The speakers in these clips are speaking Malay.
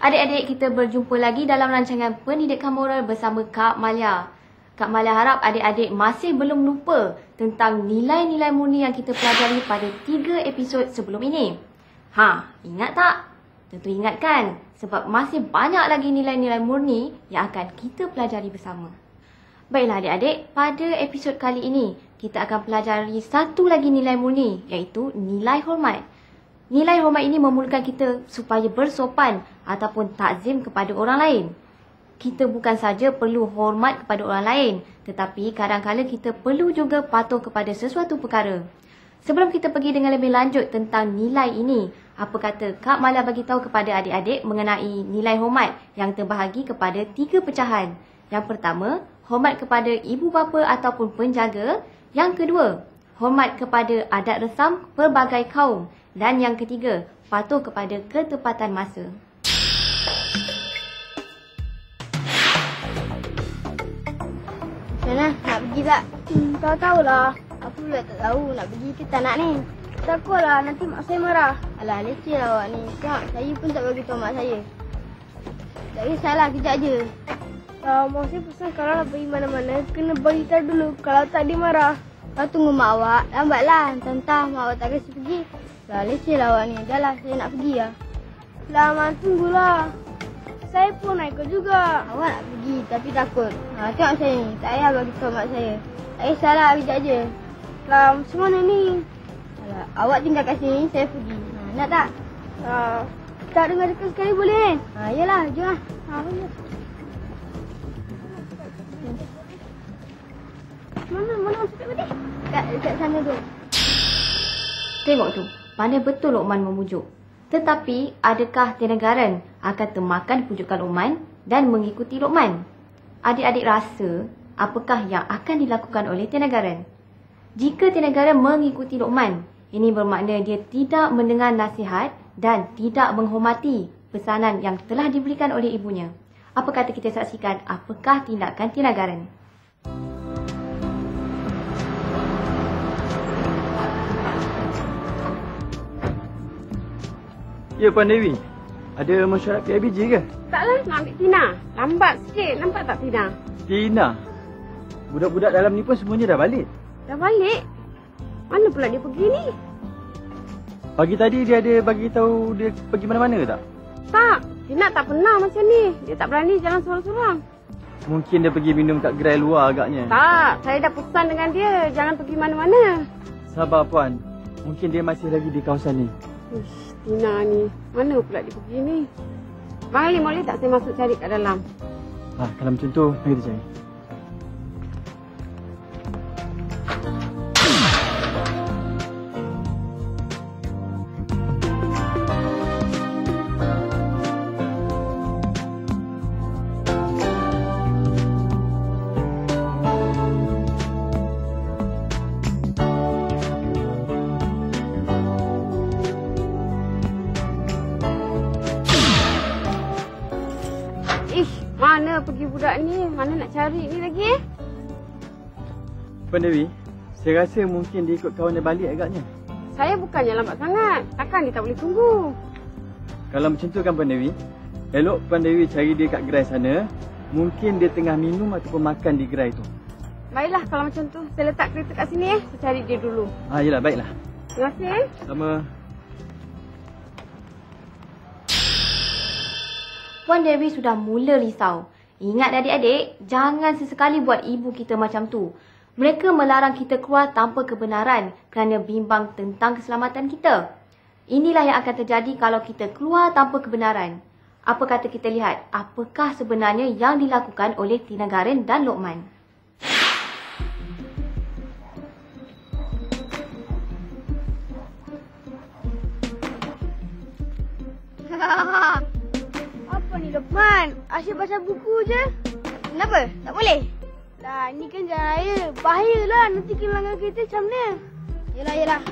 Adik-adik, kita berjumpa lagi dalam rancangan Pendidikan Moral bersama Kak Malia. Kak Malia harap adik-adik masih belum lupa tentang nilai-nilai murni yang kita pelajari pada 3 episod sebelum ini. Ingat tak? Tentu ingat kan? Sebab masih banyak lagi nilai-nilai murni yang akan kita pelajari bersama. Baiklah adik-adik, pada episod kali ini kita akan pelajari satu lagi nilai murni, iaitu nilai hormat. Nilai hormat ini memerlukan kita supaya bersopan ataupun takzim kepada orang lain. Kita bukan saja perlu hormat kepada orang lain, tetapi kadang-kadang kita perlu juga patuh kepada sesuatu perkara. Sebelum kita pergi dengan lebih lanjut tentang nilai ini, apa kata Kak Malia bagi tahu kepada adik-adik mengenai nilai hormat yang terbahagi kepada 3 pecahan. Yang pertama, hormat kepada ibu bapa ataupun penjaga. Yang kedua, hormat kepada adat resam pelbagai kaum. Dan yang ketiga, patuh kepada ketepatan masa. Sana, nak pergi tak? Kau tahulah. Aku pula tak tahu nak pergi ke tak nak ni. Takutlah nanti mak saya marah. Alah, leceh lah awak ni. Tengok, saya pun tak bagi tahu mak saya. Tak kisahlah, kejap je. Mak saya pesan kalau nak pergi mana-mana, kena beritahu dulu. Kalau tak dia marah. Kau tunggu mak awak. Lambatlah. Entah mak awak tak kasi pergi. Dah leceh lah awak ni. Dah lah, saya nak pergi lah. Lama tunggulah. Saya pun nak ikut juga. Awak nak pergi tapi takut. Tengok saya ni. Tak payah bagi tahu mak saya. Tak kisahlah, kejap je. Lah, macam mana ni? Alah, awak tinggal kat sini, saya pergi. Nak tak? Tak dengar dekat sekali boleh kan? Yalah, jom lah. Mana cakap tadi? Dekat sana tu. Tengok tu, pandai betul Luqman memujuk. Tetapi, adakah Tinagaran akan termakan pujukan Luqman dan mengikuti Luqman? Adik-adik rasa, apakah yang akan dilakukan oleh Tinagaran? Jika Tinagaran mengikuti Luqman, ini bermakna dia tidak mendengar nasihat dan tidak menghormati pesanan yang telah diberikan oleh ibunya. Apa kata kita saksikan apakah tindakan Tinagaran? Ya, Puan Dewi. Ada mesyuarat PIBG ke? Taklah, nak ambil Tina. Lambat sikit. Nampak tak Tina? Tina? Budak-budak dalam ni pun semuanya dah balik. Dah balik? Mana pula dia pergi ni? Pagi tadi dia ada bagi tahu dia pergi mana-mana ke tak? Tak. Tina tak pernah macam ni. Dia tak berani jalan sorang-sorang. Mungkin dia pergi minum kat gerai luar agaknya. Tak. Saya dah pesan dengan dia. Jangan pergi mana-mana. Sabar, Puan. Mungkin dia masih lagi di kawasan ni. Uish, Tina ni. Mana pula dia pergi ni? Bang Ali, boleh tak saya masuk cari kat dalam? Kalau macam tu, mari kita cari. Mana pergi budak ni? Mana nak cari ni lagi? Puan Dewi, saya rasa mungkin dia ikut kawan dia balik agaknya. Saya bukannya lambat sangat. Takkan dia tak boleh tunggu? Kalau macam tu kan Puan Dewi, elok Puan Dewi cari dia kat gerai sana. Mungkin dia tengah minum ataupun makan di gerai tu. Baiklah kalau macam tu. Saya letak kereta kat sini Saya cari dia dulu. Yelah, baiklah. Terima kasih Sama. Puan Dewi sudah mula risau. Ingat adik-adik, jangan sesekali buat ibu kita macam tu. Mereka melarang kita keluar tanpa kebenaran kerana bimbang tentang keselamatan kita. Inilah yang akan terjadi kalau kita keluar tanpa kebenaran. Apa kata kita lihat apakah sebenarnya yang dilakukan oleh Tinagaran dan Luqman? Apa asyik baca buku je. Kenapa? Tak boleh? Lah, ni kan jalan raya. Bahayalah nanti kehilangan kereta macam mana? Yelah.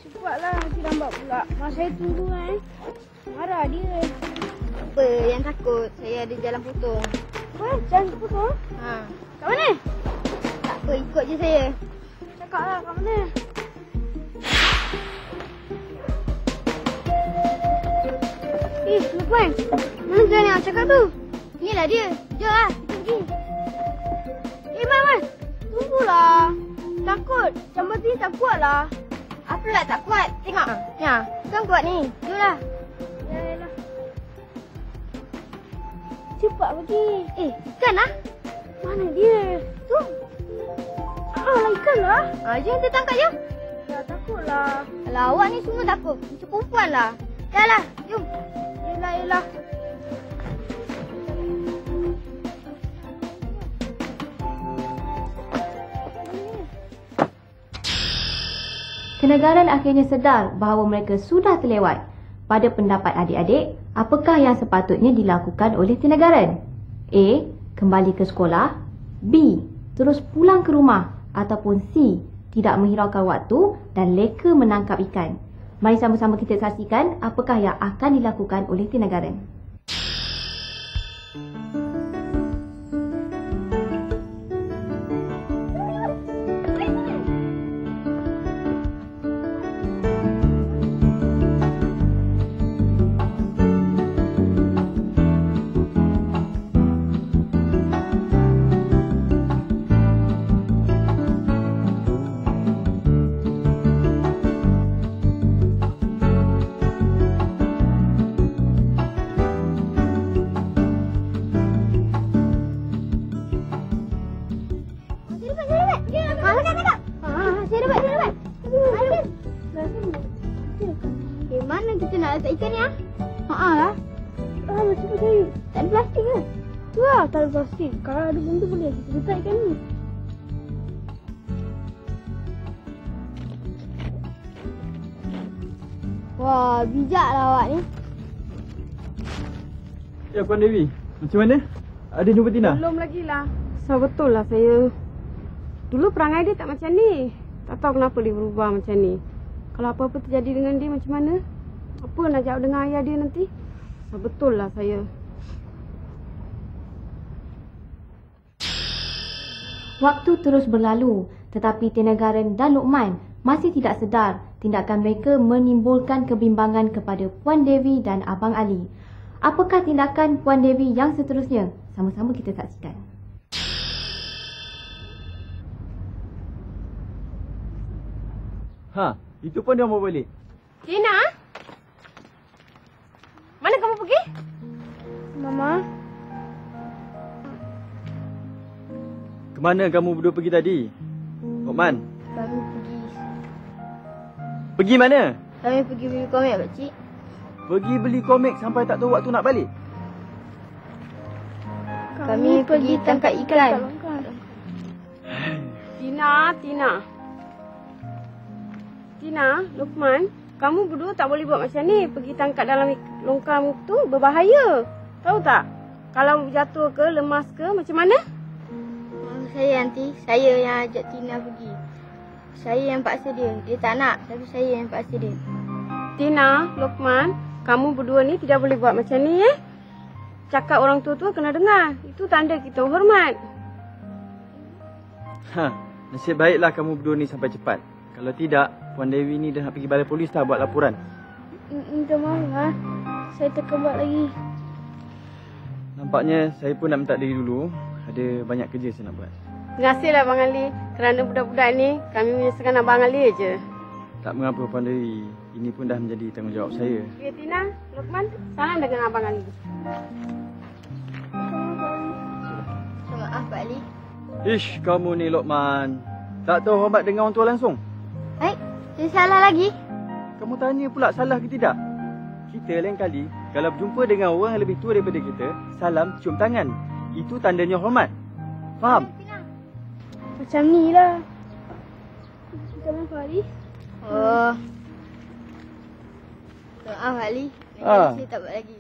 Cepatlah nanti lambat pula. Mak saya tunggu kan. Marah dia. Apa yang takut? Saya ada jalan potong. Apa? Jalan potong? Ha. Kat mana? Tak apa, ikut je saya. Cakaplah kat mana? Lukman, mana jalan yang cakap tu? Inilah dia. Jom lah, kita pergi. Man. Tunggulah. Takut. Jambat ni tak kuat lah. Apa pula tak kuat? Tengok. Ya, kan kuat ni. Jom lah. Yalah. Cepat pergi. Ikan lah. Mana dia? Tu. Lah ikan lah. Jom kita tangkap jom. Ya, takutlah. Alah, awak ni semua takut. Macam perempuan lah. Yalah, jom. Yelah. Kenegaran akhirnya sedar bahawa mereka sudah terlewat. Pada pendapat adik-adik, apakah yang sepatutnya dilakukan oleh Tinagaran? A. Kembali ke sekolah. B. Terus pulang ke rumah. Ataupun C. Tidak menghiraukan waktu dan leka menangkap ikan. Mari sama-sama kita saksikan apakah yang akan dilakukan oleh Tinagaran. Mana kita nak letak ikan ni lah? Lah. Macam mana tadi? Tak ada plastik ke? Tu lah, tak ada plastik. Kalau ada benda boleh kita letak ikan ni. Wah, bijaklah awak ni. Ya, Puan Dewi. Macam mana? Ada jumpa Tina? Belum lagi lah. So betul lah saya. Dulu perangai dia tak macam ni. Tak tahu kenapa dia berubah macam ni. Kalau apa-apa terjadi dengan dia macam mana? Apa nak jawab dengan ayah dia nanti? So betul lah saya. Waktu terus berlalu, tetapi Tinagaran dan Lukman masih tidak sedar tindakan mereka menimbulkan kebimbangan kepada Puan Dewi dan Abang Ali. Apakah tindakan Puan Dewi yang seterusnya? Sama-sama kita saksikan. Itu pun dia mau balik. Tina? Mana kamu pergi? Mama. Kemana kamu berdua pergi tadi? Lukman? Kami pergi. Pergi mana? Kami pergi beli komik, pakcik. Pergi beli komik sampai tak tahu waktu nak balik? Kami pergi tangkap ikan. Tina, Lukman, kamu berdua tak boleh buat macam ni. Pergi tangkap dalam longkang tu berbahaya. Tahu tak? Kalau jatuh ke, lemas ke, macam mana? Saya nanti, saya yang ajak Tina pergi. Saya yang paksa dia. Dia tak nak, tapi saya yang paksa dia. Tina, Lukman, kamu berdua ni tidak boleh buat macam ni Cakap orang tua-tua kena dengar. Itu tanda kita hormat. Nasib baiklah kamu berdua ni sampai cepat. Kalau tidak, Puan Dewi ni dah nak pergi balai polis dah buat laporan. Minta maaf lah. Saya terkebat lagi. Nampaknya saya pun nak minta diri dulu. Ada banyak kerja saya nak buat. Terima kasihlah Abang Ali. Kerana budak-budak ni, kami menyelesaikan Abang Ali je. Tak mengapa Puan Dewi. Ini pun dah menjadi tanggungjawab saya. Okay, Tina, Lukman, salam dengan Abang Ali. Maaf, Pak Ali. Ish, kamu ni Lukman. Tak tahu hormat dengan orang tua langsung. Baik, saya salah lagi. Kamu tanya pula salah ke tidak? Kita lain kali, kalau berjumpa dengan orang yang lebih tua daripada kita, salam cium tangan. Itu tandanya hormat. Faham? Macam ni lah. Minta maaf, Pak Ali. Maaf, Ali. Saya tak buat lagi.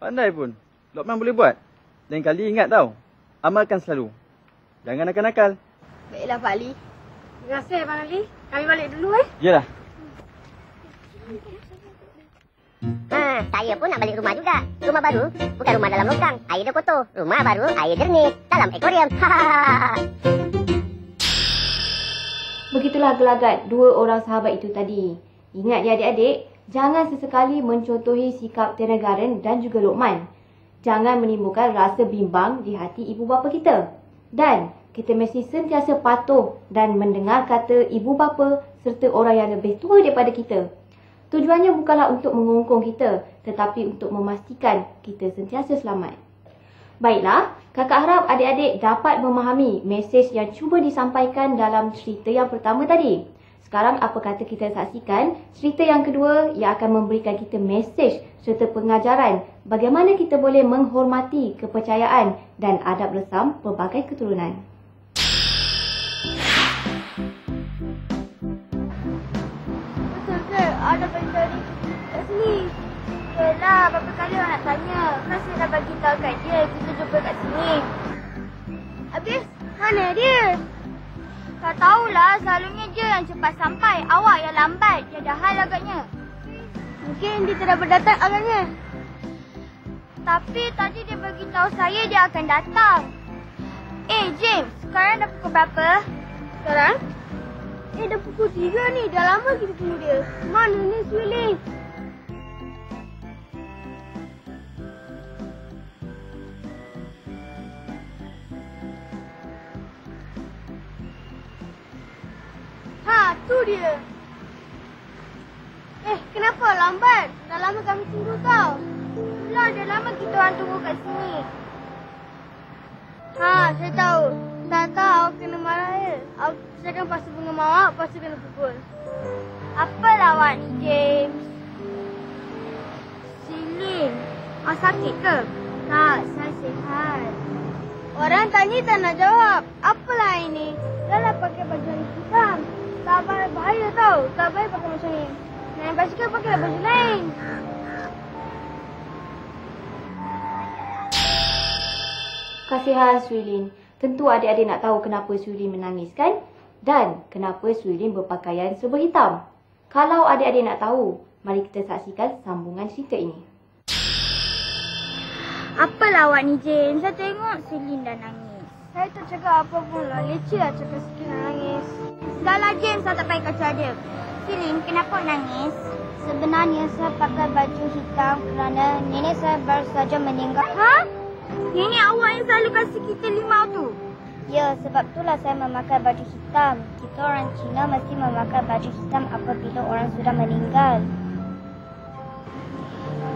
Pandai pun. Lokman boleh buat. Lain kali ingat tau. Amalkan selalu. Jangan nakal-nakal. Baiklah Pak Ali. Terima kasih Abang Ali. Kami balik dulu Yalah. Saya pun nak balik rumah juga. Rumah baru, bukan rumah dalam longkang. Air dia kotor. Rumah baru, air jernih. Dalam akuarium. Begitulah gelagat dua orang sahabat itu tadi. Ingat ya adik-adik, jangan sesekali mencontohi sikap Tina Garen dan juga Lokman. Jangan menimbulkan rasa bimbang di hati ibu bapa kita. Dan kita mesti sentiasa patuh dan mendengar kata ibu bapa serta orang yang lebih tua daripada kita. Tujuannya bukanlah untuk mengongkong kita, tetapi untuk memastikan kita sentiasa selamat. Baiklah, kakak harap adik-adik dapat memahami mesej yang cuba disampaikan dalam cerita yang pertama tadi. Sekarang apa kata kita saksikan cerita yang kedua yang akan memberikan kita mesej serta pengajaran bagaimana kita boleh menghormati kepercayaan dan adab resam pelbagai keturunan. Betul ke? Ada bagi kat sini. Yelah, berapa kali orang nak tanya. Kan saya dah bagi tahu kat dia, kita jumpa kat sini. Habis, mana dia? Tak tahulah, selalunya dia yang cepat sampai. Awak yang lambat, dia dah hal agaknya. Mungkin dia tidak berdatang agaknya. Tapi tadi dia bagi tahu saya dia akan datang. James, sekarang dah pukul berapa? Sekarang? Dah pukul 3 ni. Dah lama kita tunggu dia. Mana ni Swilling? Tu dia. Kenapa lambat? Dah lama kami tunggu tau. Itulah, dah lama kita orang tunggu kat sini. Saya tahu. Tak tahu awak kena marah ya. Saya akan pasal bunga mawar, lepas tu kena pukul. Apalah awak ni, James? Silin. Awak sakit ke? Tak, saya sihat. Orang tanya tak nak jawab. Apalah ini? Dah lah pakai baju hitam. Tak bahaya tau. Tak bahaya pakai macam ni. Naik basikal pakailah baju lain. Kasihan Swilin. Tentu adik-adik nak tahu kenapa Swilin menangis kan? Dan kenapa Swilin berpakaian serba hitam. Kalau adik-adik nak tahu, mari kita saksikan sambungan cerita ini. Apalah awak ni, James? Saya tengok Swilin dah nangis. Saya tak cakap apa pun lah. Leceh lah cakap sikit nak nangis. Dahlah James, saya tak payah kacau dia. Swilin, kenapa nangis? Sebenarnya saya pakai baju hitam kerana nenek saya baru saja meninggal. Nenek awak yang selalu kasih kita limau tu? Ya, sebab itulah saya memakai baju hitam. Kita orang Cina mesti memakai baju hitam apabila orang sudah meninggal.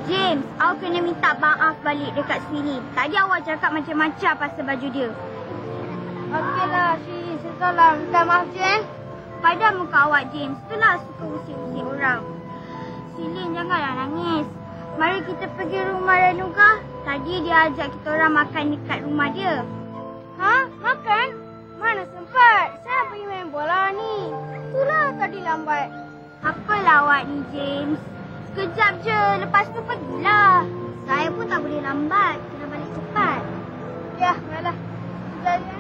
James, awak kena minta maaf balik dekat Swilin. Tadi awak cakap macam-macam pasal baju dia. Okeylah, Swilin. Setelah minta maaf je. Pada muka awak, James. Itulah suka usik-usik orang. Swilin, janganlah nangis. Mari kita pergi rumah Renuka. Tadi dia ajak kita orang makan dekat rumah dia. Makan? Mana sempat? Saya pergi main bola ni. Itulah tadi lambat. Apalah awak ni, James? Sekejap je. Lepas tu pergilah. Saya pun tak boleh lambat. Kena balik cepat. Ya, baiklah. Sekejap je.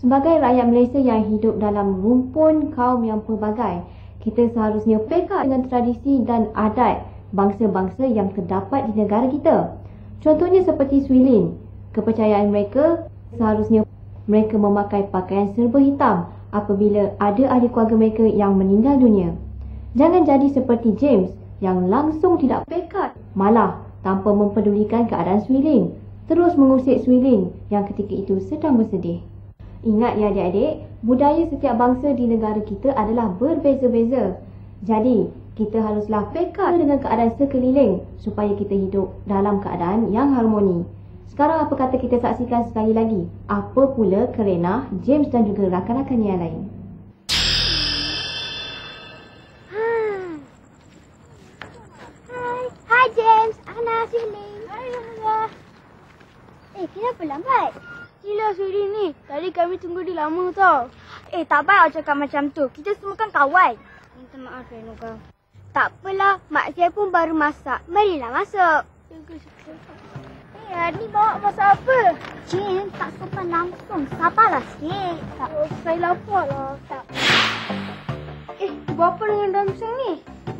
Sebagai rakyat Malaysia yang hidup dalam rumpun kaum yang pelbagai, kita seharusnya peka dengan tradisi dan adat bangsa-bangsa yang terdapat di negara kita. Contohnya seperti Swilin, kepercayaan mereka seharusnya mereka memakai pakaian serba hitam apabila ada ahli keluarga mereka yang meninggal dunia. Jangan jadi seperti James yang langsung tidak peka, malah tanpa mempedulikan keadaan Swilin, terus mengusik Swilin yang ketika itu sedang bersedih. Ingat ya adik-adik, budaya setiap bangsa di negara kita adalah berbeza-beza. Jadi, kita haruslah peka dengan keadaan sekeliling supaya kita hidup dalam keadaan yang harmoni. Sekarang apa kata kita saksikan sekali lagi apa pula kerana James dan juga rakan-rakannya yang lain. Hai James, Ana, Swilin. Hai Ana. Kenapa lambat? Gila Swilin ni. Tadi kami tunggu dia lama tau. Tak baik awak cakap macam tu. Kita semua kan kawan. Minta maaf Renuka. Tak apalah, mak saya pun baru masak. Marilah masuk. Ni bawa masak apa? Jin, tak sopan langsung. Sabarlah sikit. Oh, saya lapar lah. Tak. Buat apa dengan dalam pisang ni?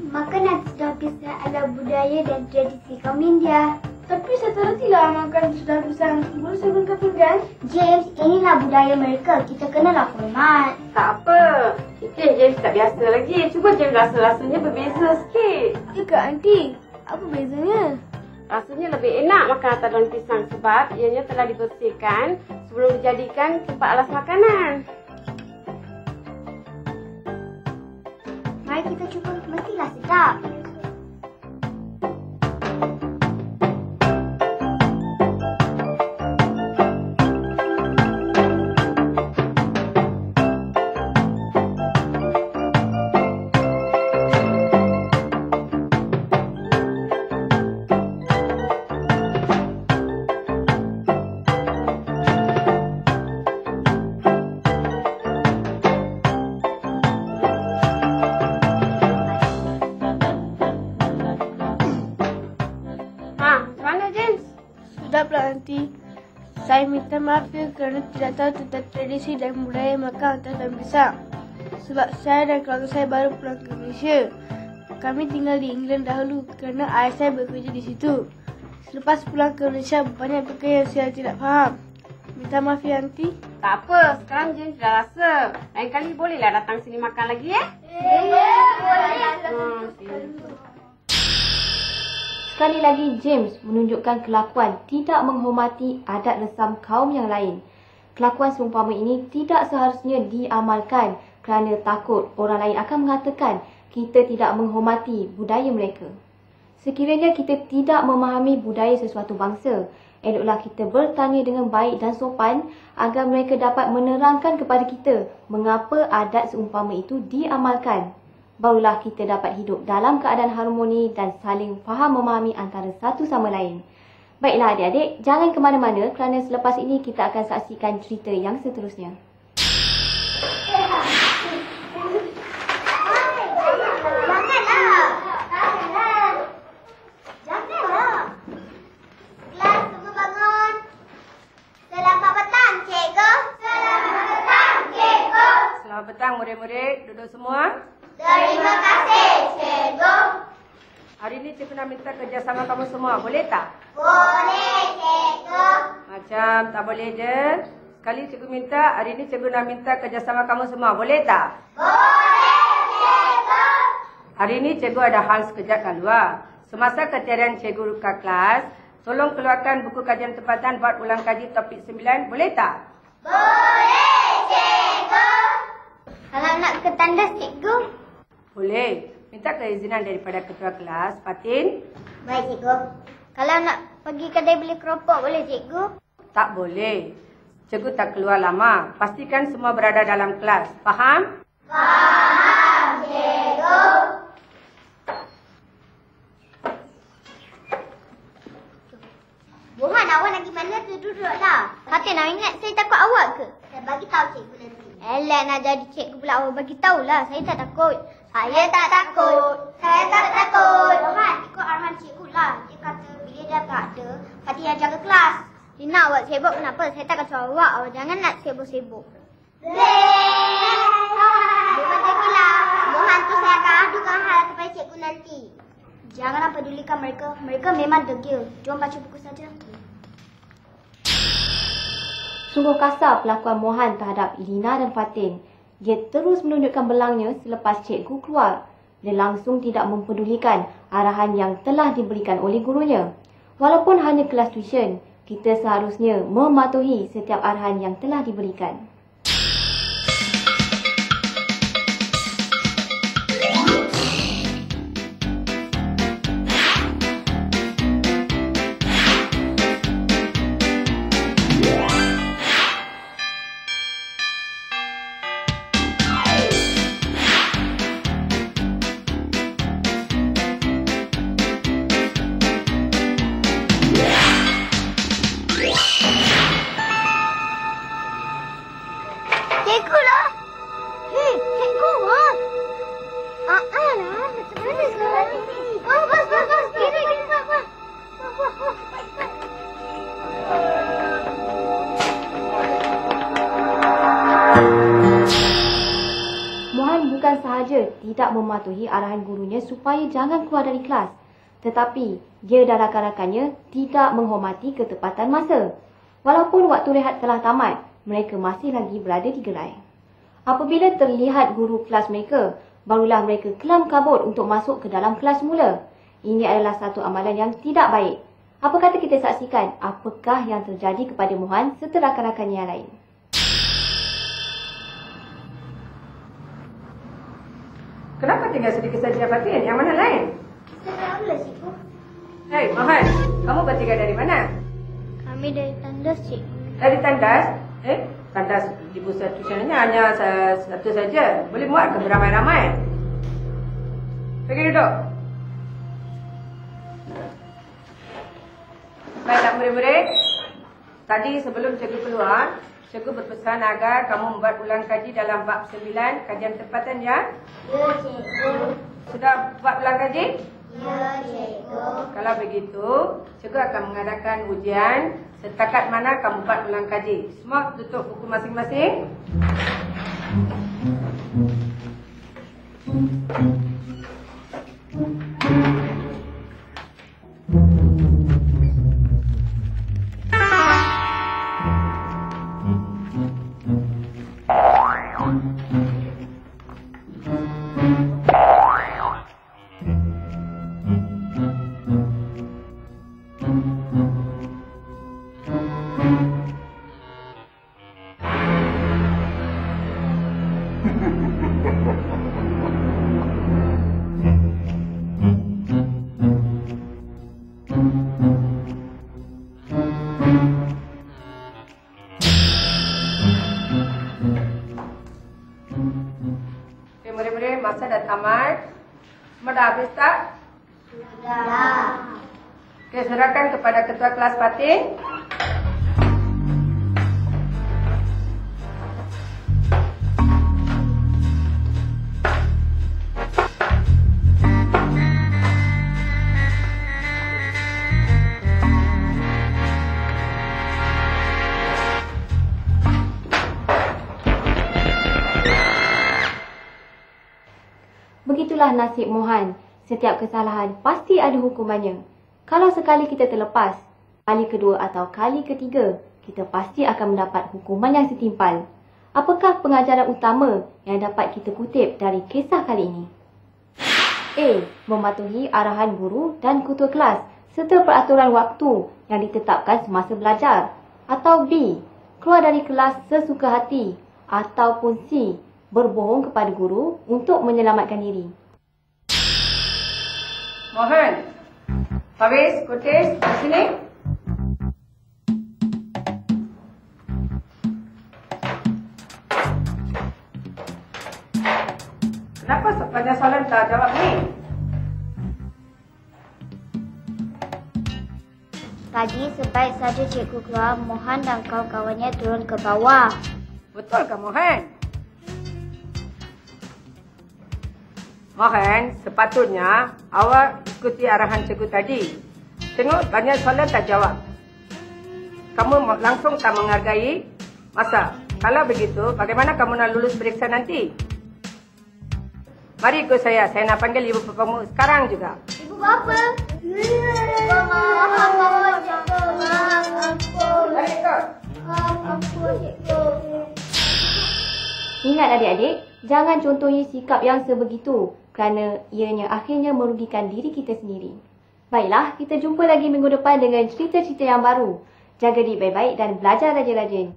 Makanan sudah biasa adalah budaya dan tradisi kaum India. Tapi saya tak retilah makan sudah pisang. Boleh saya berikan pinggan? James, inilah budaya mereka. Kita kenalah hormat. Tak apa. Kita James tak biasa lagi. Cuba James rasa-rasanya berbeza sikit. Ya Kak Aunty, apa bezanya? Rasanya lebih enak makan atas daun pisang sebab ianya telah dibersihkan sebelum dijadikan tempat alas makanan. Mari kita cuba, mestilah sedap. Sedaplah Aunty. Saya minta maaf ya kerana tidak tahu tentang tradisi dan budaya makan atas daun pisang. Sebab saya dan keluarga saya baru pulang ke Malaysia. Kami tinggal di England dahulu kerana ayah saya bekerja di situ. Selepas pulang ke Malaysia, banyak perkara yang saya tidak faham. Minta maaf ya Aunty. Tak apa, sekarang James dah rasa. Lain kali bolehlah datang sini makan lagi ya? Sekali lagi James menunjukkan kelakuan tidak menghormati adat resam kaum yang lain. Kelakuan seumpama ini tidak seharusnya diamalkan kerana takut orang lain akan mengatakan kita tidak menghormati budaya mereka. Sekiranya kita tidak memahami budaya sesuatu bangsa, eloklah kita bertanya dengan baik dan sopan agar mereka dapat menerangkan kepada kita mengapa adat seumpama itu diamalkan. Barulah kita dapat hidup dalam keadaan harmoni dan saling faham memahami antara satu sama lain. Baiklah adik-adik, jangan ke mana-mana kerana selepas ini kita akan saksikan cerita yang seterusnya. Janganlah. Kelas semua bangun. Selamat petang, cikgu. Selamat petang, cikgu. Selamat petang murid-murid, duduk semua. Terima kasih, cikgu. Hari ini cikgu nak minta kerjasama kamu semua, boleh tak? Boleh, cikgu. Macam tak boleh je. Sekali cikgu minta, hari ini cikgu nak minta kerjasama kamu semua, boleh tak? Boleh, cikgu. Hari ini cikgu ada hal sekejap kat luar. Semasa ketiadaan cikgu ke kelas, tolong keluarkan buku kajian tempatan buat ulang kaji topik 9, boleh tak? Boleh, cikgu. Kalau nak ke tandas, cikgu? Boleh. Minta keizinan daripada ketua kelas, Fatin. Baik, cikgu. Kalau nak pergi kedai beli keropok, boleh, cikgu? Tak boleh. Cikgu tak keluar lama. Pastikan semua berada dalam kelas. Faham? Faham, cikgu. Bohan, awak nak pergi mana tu? Duduklah. Fatin, awak ingat saya takut awak ke? Saya bagi tahu cikgu nanti. Elak nak jadi cikgu pula, awak bagi tahulah. Saya tak takut. Saya tak takut. Saya tak takut. Bohan, ikut arahan cikgu lah. Dia kata bila dia tak ada, Fatin yang jaga kelas. Dia nak awak sibuk, kenapa? Saya tak kata awak. Awak jangan nak sibuk-sibuk. Bukan tepilah. Bohan tu saya akan adukan hal kepada cikgu nanti. Janganlah pedulikan mereka. Mereka memang degil. Jom baca buku saja. Sungguh kasar pelakuan Mohan terhadap Lina dan Fatin. Dia terus menunjukkan belangnya selepas cikgu keluar. Dia langsung tidak mempedulikan arahan yang telah diberikan oleh gurunya. Walaupun hanya kelas tuition, kita seharusnya mematuhi setiap arahan yang telah diberikan. tidak mematuhi arahan gurunya supaya jangan keluar dari kelas. Tetapi, dia dan rakan-rakannya tidak menghormati ketepatan masa. Walaupun waktu rehat telah tamat, mereka masih lagi berada di gerai. Apabila terlihat guru kelas mereka, barulah mereka kelam kabut untuk masuk ke dalam kelas semula. Ini adalah satu amalan yang tidak baik. Apa kata kita saksikan apakah yang terjadi kepada Mohan serta rakan-rakannya yang lain. Kenapa tinggal sedikit saja Fatin? Yang mana lain? Saya tak boleh, cikgu. Hei, Mohan. Kamu bertiga dari mana? Kami dari tandas, cikgu. Dari tandas? Tandas di pusat tuitionnya hanya satu saja. Boleh muat ke beramai-ramai? Pergi duduk. Baiklah murid-murid. Tadi sebelum cikgu keluar, cikgu berpesan agar kamu membuat ulang kaji dalam bab 9 kajian tempatan ya? Ya, cikgu. Sudah buat ulang kaji? Ya, cikgu. Kalau begitu, cikgu akan mengadakan ujian setakat mana kamu buat ulang kaji. Semua tutup buku masing-masing. Murid-murid, masa dah tamat. Semua dah habis tak? Sudah. Okey, serahkan kepada ketua kelas Fatin. Begitulah nasib Mohan. Setiap kesalahan pasti ada hukumannya. Kalau sekali kita terlepas, kali kedua atau kali ketiga, kita pasti akan mendapat hukuman yang setimpal. Apakah pengajaran utama yang dapat kita kutip dari kisah kali ini? A. Mematuhi arahan guru dan ketua kelas serta peraturan waktu yang ditetapkan semasa belajar. Atau B. Keluar dari kelas sesuka hati. Ataupun C. Berbohong kepada guru untuk menyelamatkan diri. Mohan, Faiz, Kurtis, di sini. Kenapa sepanjang soalan tak jawab ni? Tadi sebaik saja cikgu keluar, Mohan dan kawan-kawannya turun ke bawah. Betul ke Mohan? Mohan, sepatutnya awak ikuti arahan cikgu tadi. Tengok banyak soalan tak jawab. Kamu langsung tak menghargai masa. Kalau begitu, bagaimana kamu nak lulus periksa nanti? Mari ikut saya nak panggil ibu bapamu sekarang juga. Ibu bapa? Maaf, cikgu. Mari ikut. Ingat adik-adik, jangan contohi sikap yang sebegitu kerana ianya akhirnya merugikan diri kita sendiri. Baiklah, kita jumpa lagi minggu depan dengan cerita-cerita yang baru. Jaga diri baik-baik dan belajar rajin-rajin.